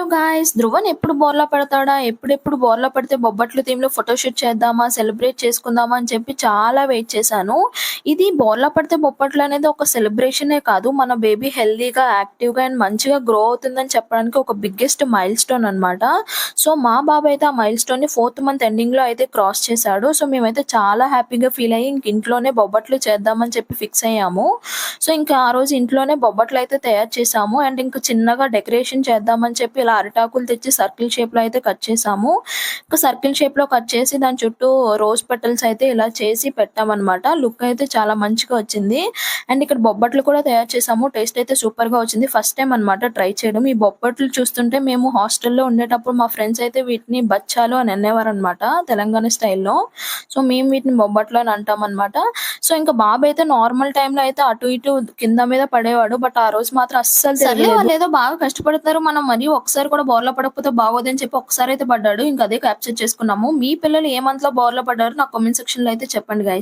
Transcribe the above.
Hello guys! Dhruvan ఎప్పుడు బోర్లా పడతాడా? ఎప్పుడెప్పుడు బోర్లా పడితే బొబ్బట్లు థీమ్‌లో ఫోటోషూట్ చేద్దామా? సెలబ్రేట్ చేసుకుందామా? అని చెప్పి చాలా వెయిట్ చేశాను. ఇది బోర్లా పడితే బొబ్బట్లు అనేది ఒక సెలబ్రేషనే కాదు. మన బేబీ హెల్తీగా, యాక్టివ్‌గా అండ్ మంచిగా గ్రో అవుతుందని చెప్పడానికి ఒక బిగ్గెస్ట్ మైల్‌స్టోన్ అనమాట. సో, మా బాబు అయితే ఆ మైల్‌స్టోన్‌ని 4థ్ మంత్ ఎండింగ్‌లో అయితే క్రాస్ చేశాడు. సో, మేమైతే చాలా హ్యాపీగా ఫీల్ అయ్యి ఇంక ఇంట్లోనే బొబ్బట్లు చేద్దామని చెప్పి ఫిక్స్ అయ్యాము. సో, ఇంకా ఆ రోజు ఇంట్లోనే బొబ్బట్లయితే తయారు చేశాము. అండ్ ఇంక చిన్నగా డెకరేషన్ చేద్దామని చెప్పి ఇలా అరిటాకులు తెచ్చి సర్కిల్ షేప్‌లో అయితే కట్ చేశాము. ఇంకా సర్కిల్ షేప్‌లో కట్ చేసి దాని చుట్టూ రోజ్ పెటల్స్ అయితే ఇలా చేసి పెట్టామనమాట. లుక్ అయితే చాలా మంచిగా వచ్చింది. అండ్ ఇక్కడ బొబ్బట్లు కూడా తయారు చేశాము. టేస్ట్ అయితే సూపర్‌గా వచ్చింది. ఫస్ట్ టైమ్ అనమాట ట్రై చేయడం. ఈ బొబ్బట్లు చూస్తుంటే మేము హాస్టల్‌లో ఉండేటప్పుడు మా ఫ్రెండ్స్ అయితే వీటిని బచ్చాలు అని అనేవారనమాట తెలంగాణ స్టైల్‌లో. సో, మేము వీటిని బొబ్బట్లు అని అంటామనమాట. సో, ఇంక బాబయితే నార్మల్ టైమ్‌లో అయితే అటు ఇటు కింద మీద పడేవాడు. బట్ ఆ రోజు మాత్రం అస్సలు సర్లే వాళ్ళేదో బాగా కష్టపడుతున్నారు. మనం మరీ ఒక్కసారి కూడా బోర్లా పడకపోతే బాగోదని చెప్పి ఒక్కసారైతే పడ్డాడు. ఇంక అదే క్యాప్చర్ చేసుకున్నాము. మీ పిల్లలు ఏ మంత్‌లో బోర్లా పడ్డారో నాకు కామెంట్ సెక్షన్‌లో అయితే చెప్పండి గైస్.